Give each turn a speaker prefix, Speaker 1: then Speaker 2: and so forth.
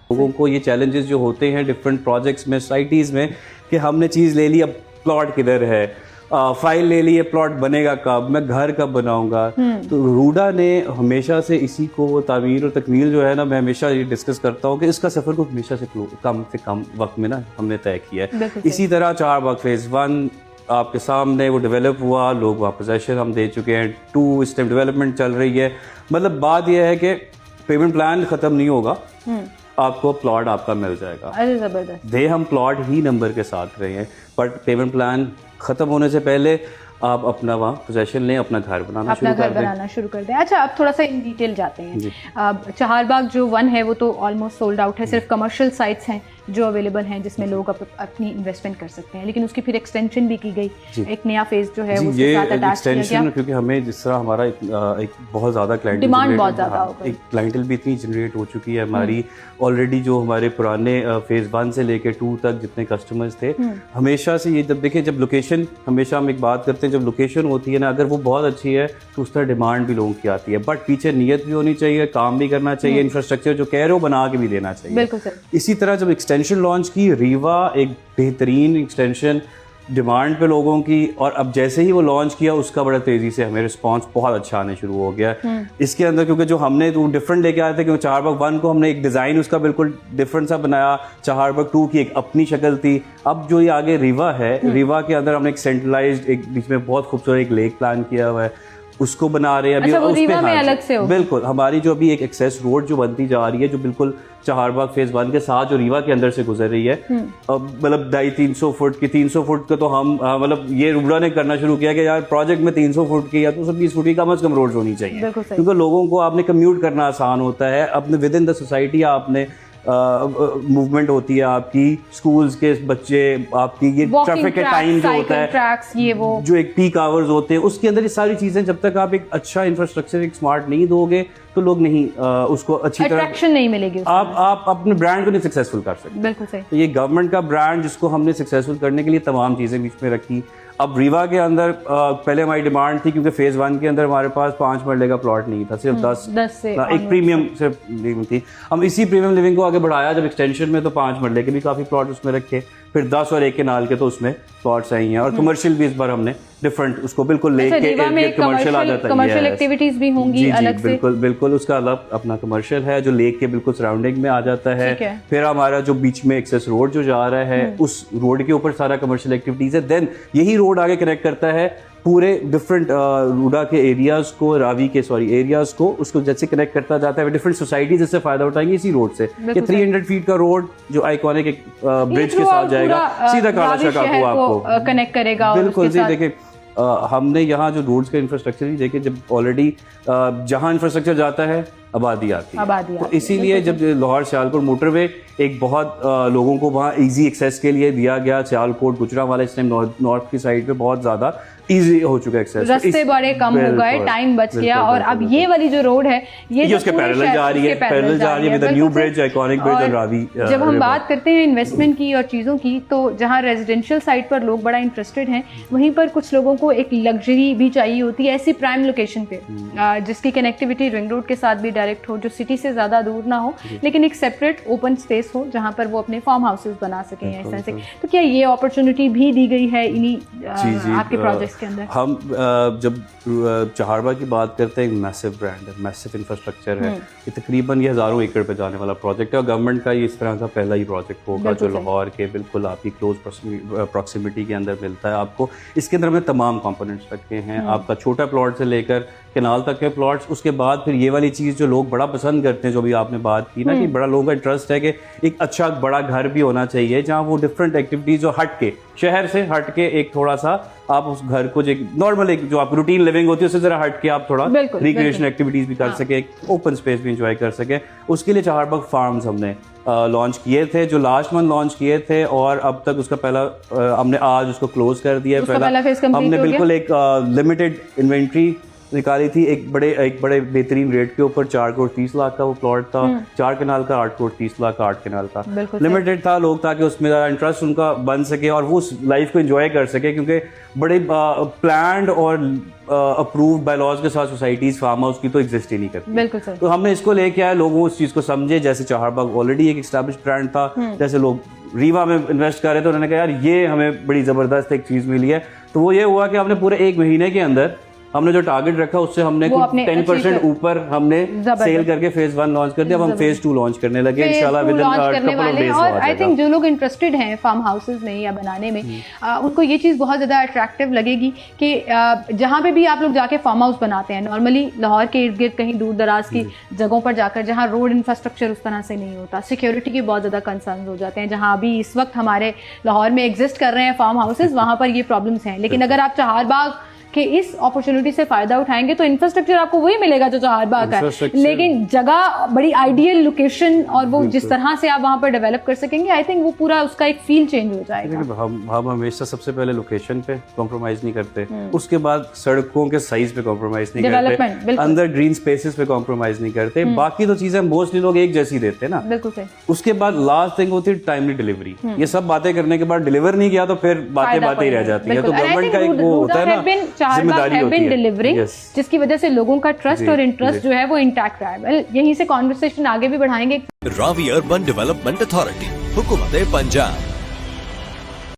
Speaker 1: लोगों को ये चैलेंजेस जो होते हैं डिफरेंट प्रोजेक्ट्स में, सोसाइटीज़ में, कि हमने चीज़ ले ली, अब प्लॉट किधर है, फाइल ले ली, ये प्लॉट बनेगा कब, मैं घर कब बनाऊंगा। तो रूडा ने हमेशा से इसी को तामीर और तकमील जो है ना, मैं हमेशा ये डिस्कस करता हूँ कि इसका सफ़र को हमेशा से कम वक्त में ना हमने तय किया है। इसी तरह चारबाग फेज़ 1 आपके सामने वो डेवलप हुआ, लोग वहाँ पोजेशन हम दे चुके हैं, 2 इस टाइम डेवलपमेंट चल रही है। मतलब बात यह है कि पेमेंट प्लान ख़त्म नहीं होगा, आपको प्लॉट आपका मिल जाएगा।
Speaker 2: अरे ज़बरदस्त।
Speaker 1: दे हम प्लॉट ही नंबर के साथ रहे हैं, बट पेमेंट प्लान ख़त्म होने से पहले आप अपना वहाँ पोजेशन लें, अपना घर बनाना
Speaker 2: शुरू कर दें। अच्छा, अब थोड़ा सा इन डिटेल जाते हैं। अब चारबाग जो 1 है वो तो ऑलमोस्ट सोल्ड आउट है, सिर्फ कमर्शियल साइट्स हैं जो अवेलेबल हैं जिसमें लोग अपनी इन्वेस्टमेंट कर सकते हैं, लेकिन उसकी फिर एक्सटेंशन भी की गई, एक नया फेज जो है उसके साथ अटैच किया गया, क्योंकि
Speaker 1: हमें जिस तरह हमारा एक बहुत ज़्यादा
Speaker 2: डिमांड बहुत ज़्यादा हो गई,
Speaker 1: एक क्लाइंटल भी इतनी जनरेट हो चुकी है हमारी ऑलरेडी। जो हमारे पुराने फेज़ 1 से लेकर 2 तक जितने कस्टमर्स थे, हमेशा से ये जब देखें, जब लोकेशन, हमेशा हम एक बात करते हैं, जब लोकेशन होती है ना, अगर वो बहुत अच्छी है तो उस तरह डिमांड भी लोगों की आती है, बट पीछे नीयत भी होनी चाहिए, काम भी करना चाहिए, इंफ्रास्ट्रक्चर जो कह रहे हो बना के भी देना चाहिए।
Speaker 2: बिल्कुल सर।
Speaker 1: इसी तरह जब एक्सटेंशन लॉन्च की, रीवा एक बेहतरीन एक्सटेंशन, डिमांड पे लोगों की, और अब जैसे ही वो लॉन्च किया उसका बड़ा तेज़ी से हमें रिस्पांस बहुत अच्छा आने शुरू हो गया इसके अंदर, क्योंकि जो हमने तो डिफरेंट लेके आए थे, क्योंकि चारबाग 1 को हमने एक डिज़ाइन उसका बिल्कुल डिफरेंट सा बनाया, चारबाग 2 की एक अपनी शक्ल थी। अब जो ये आगे रीवा है, रीवा के अंदर हमने एक सेंट्रलाइज्ड, एक बीच में बहुत खूबसूरत एक लेक प्लान किया हुआ है, उसको बना रहे हैं अभी।
Speaker 2: अच्छा, वो रीवा में अलग से होगा।
Speaker 1: बिल्कुल, हमारी जो अभी एक एक्सेस रोड जो बनती जा रही है, जो बिल्कुल चारबाग फेज़ 1 के साथ जो रीवा के अंदर से गुजर रही है, मतलब 250-300 फुट की, 300 फुट का तो हम मतलब ये रूडा ने करना शुरू किया कि यार प्रोजेक्ट में 300 फुट की या तो 20 फुट की कम से कम रोड्स होनी चाहिए, क्योंकि लोगों को आपने कम्यूट करना आसान होता है, अपने विद इन द सोसाइटी आपने मूवमेंट होती है आपकी, स्कूल्स के बच्चे, आपकी ये ट्रैफिक के टाइम जो होता है,
Speaker 2: ट्रैक्स, ये वो जो
Speaker 1: एक पीक आवर्स होते हैं, उसके अंदर ये सारी चीजें, जब तक आप एक अच्छा इंफ्रास्ट्रक्चर, एक स्मार्ट नहीं दोगे तो लोग नहीं उसको अच्छी तरह
Speaker 2: अट्रैक्शन नहीं मिलेगी,
Speaker 1: आप अपने ब्रांड को नहीं सक्सेसफुल कर सकते।
Speaker 2: बिल्कुल सही।
Speaker 1: तो ये गवर्नमेंट का ब्रांड जिसको हमने सक्सेसफुल करने के लिए तमाम चीजें बीच में रखी। अब रीवा के अंदर पहले हमारी डिमांड थी, क्योंकि फेज़ 1 के अंदर हमारे पास 5 मरले का प्लॉट नहीं था, सिर्फ 10 से एक प्रीमियम सिर्फ लिविंग थी। हम इसी प्रीमियम लिविंग को आगे बढ़ाया जब एक्सटेंशन में, तो 5 मरले के भी काफ़ी प्लॉट उसमें रखे, फिर 10 और 1 के नाल के तो उसमें प्लॉट्स आई हैं, और कमर्शियल भी इस बार हमने डिफरेंट उसको बिल्कुल लेके कमर्शियल आ जाता है,
Speaker 2: कमर्शियल एक्टिविटीज भी होंगी अलग से।
Speaker 1: बिल्कुल उसका अलग अपना कमर्शियल है जो लेक के बिल्कुल सराउंडिंग में आ जाता है। फिर हमारा जो बीच में एक्सेस रोड जो जा रहा है, उस रोड के ऊपर सारा कमर्शियल एक्टिविटीज है। देन यही रोड आगे कनेक्ट करता है पूरे डिफरेंट रूडा के एरियाज को, रावी के एरियाज को, उसको जैसे कनेक्ट करता जाता है, डिफरेंट सोसाइटीज इससे फायदा उठाएंगे इसी रोड से। ये 300 फीट का रोड जो आइकॉनिक एक ब्रिज के साथ जाएगा, सीधा काला शकाकू आपको
Speaker 2: कनेक्ट करेगा।
Speaker 1: बिल्कुल जी, देखिए हमने यहाँ जो रोड्स का इंफ्रास्ट्रक्चर ही देखे, जब ऑलरेडी जहाँ इंफ्रास्ट्रक्चर जाता है आबादी आती है, तो इसीलिए जब लाहौर सियालकोट मोटरवे एक बहुत लोगों को वहाँ इजी एक्सेस के लिए दिया गया, सियालकोट गुजरांवाला इस टाइम नॉर्थ की साइड पे बहुत ज़्यादा इजी हो चुका है एक्सेस,
Speaker 2: रास्ते बड़े कम हो गए, टाइम बच गया, और अब ये वाली जो रोड है ये
Speaker 1: उसके पैरेलल जा रही है with the new bridge, iconic bridge और रावी।
Speaker 2: जब हम बात करते हैं इन्वेस्टमेंट की और चीज़ों की, तो जहाँ रेजिडेंशियल साइट पर लोग बड़ा इंटरेस्टेड हैं, वहीं पर कुछ लोगों को एक लग्जरी भी चाहिए होती है ऐसी प्राइम लोकेशन पे, जिसकी कनेक्टिविटी रिंग रोड के साथ भी डायरेक्ट हो, जो सिटी से ज़्यादा दूर ना हो, लेकिन एक सेपरेट ओपन स्पेस हो जहाँ पर वो अपने फार्म हाउसेस बना सकें या इस तरह से। तो क्या ये अपॉर्चुनिटी भी दी गई है इन्हीं आपके प्रोजेक्ट्स के अंदर?
Speaker 1: हम जब चारबाग की बात करते हैं, एक मैसिव ब्रांड है, मैसिव इंफ्रास्ट्रक्चर है, ये तकरीबन ये हज़ारों एकड़ पे जाने वाला प्रोजेक्ट है, और गवर्नमेंट का ये इस तरह का पहला ही प्रोजेक्ट होगा जो लाहौर के बिल्कुल आपकी क्लोज प्रॉक्सिमिटी के अंदर मिलता है आपको। इसके अंदर हमने तमाम कंपोनेंट्स रखे हैं, आपका छोटा प्लॉट से लेकर कैनाल तक के प्लॉट्स, उसके बाद फिर ये वाली चीज़ जो लोग बड़ा पसंद करते हैं, जो भी आपने बात की ना, कि बड़ा लोगों का इंटरेस्ट है कि एक अच्छा बड़ा घर भी होना चाहिए जहाँ वो डिफरेंट एक्टिविटीज़ जो हट के, शहर से हट के, एक थोड़ा सा आप उस घर को जो नॉर्मल एक जो आप रूटीन लिविंग होती है उससे जरा हट के आप थोड़ा रिक्रिएशन एक्टिविटीज़ भी कर सके, ओपन स्पेस भी इंजॉय कर सके। उसके लिए चारबाग फार्म्स हमने लॉन्च किए थे, जो लास्ट मंथ लॉन्च किए थे, और अब तक उसका पहला हमने आज उसको क्लोज कर दिया है। पहला हमने बिल्कुल एक लिमिटेड इन्वेंट्री निकाली थी एक बड़े बेहतरीन रेट के ऊपर। 4 करोड़ 30 लाख का वो प्लॉट था, 4 कनाल का, 8 करोड़ 30 लाख का 8 कनाल का। लिमिटेड था, लोग ताकि उसमें ज़्यादा इंटरेस्ट उनका बन सके और वो उस लाइफ को एंजॉय कर सके, क्योंकि बड़े प्लान्ड और अप्रूव्ड बाय लॉज के साथ सोसाइटीज फार्म हाउस की तो एग्जिस्ट ही नहीं करती।
Speaker 2: बिल्कुल सर।
Speaker 1: तो हमने इसको लेके आए, लोगों उस चीज़ को समझे। जैसे चाहरबाग ऑलरेडी एक एस्टैब्लिश ब्रांड था, जैसे लोग रीवा में इन्वेस्ट कर रहे थे, उन्होंने कहा यार ये हमें बड़ी ज़बरदस्त एक चीज़ मिली है। तो वो ये हुआ कि हमने पूरे 1 महीने के अंदर हमने जो टारगेट रखा उससे हमने 10% ऊपर हमने सेल करके फेज 1 लॉन्च कर दिया। अब हम फेज 2 लॉन्च करने लगे इंशाल्लाह with in couple of days.
Speaker 2: और आई थिंक जो लोग इंटरेस्टेड हैं फार्म हाउसेज में या बनाने में, उनको ये चीज़ बहुत ज़्यादा अट्रैक्टिव लगेगी कि जहाँ पे भी आप लोग जाके फार्म हाउस बनाते हैं, नॉर्मली लाहौर के इर्द गिर्द कहीं दूर दराज की जगहों पर जाकर जहाँ रोड इंफ्रास्ट्रक्चर उस तरह से नहीं होता, सिक्योरिटी के बहुत ज़्यादा कंसर्न हो जाते हैं, जहाँ अभी इस वक्त हमारे लाहौर में एग्जिस्ट कर रहे हैं फार्म हाउसेज, वहाँ पर ये प्रॉब्लम्स हैं। लेकिन अगर आप चाहरबाग कि इस अपॉर्चुनिटी से फायदा उठाएंगे तो इंफ्रास्ट्रक्चर आपको वही मिलेगा जो चाहरबाग का है, लेकिन जगह बड़ी आइडियल लोकेशन और वो जिस तरह से आप वहां पर डेवलप कर सकेंगे, आई थिंक वो पूरा उसका एक फील चेंज हो जाएगा।
Speaker 1: हम हमेशा सबसे पहले लोकेशन पे कॉम्प्रोमाइज नहीं करते, उसके बाद सड़कों के साइज पे कॉम्प्रोमाइज नहीं करते, अंदर ग्रीन स्पेसेस पे कॉम्प्रोमाइज नहीं करते, बाकी तो चीजें मोस्टली लोग एक जैसी देते हैं ना।
Speaker 2: बिल्कुल सही।
Speaker 1: उसके बाद लास्ट थिंग होती है टाइमली डिलीवरी। ये सब बातें करने के बाद डिलीवर नहीं किया तो फिर बातें ही रह जाती है। तो गवर्नमेंट का एक वो होता है ना, जिम्मेदारी होती है डिलीवरिंग, जिसकी वजह से लोगों का ट्रस्ट और इंटरेस्ट जो है वो इंटैक्ट रहा है। यहीं से कॉन्वर्सेशन आगे भी बढ़ाएंगे।
Speaker 3: रावी अर्बन डेवलपमेंट अथॉरिटी, हुकूमत पंजाब।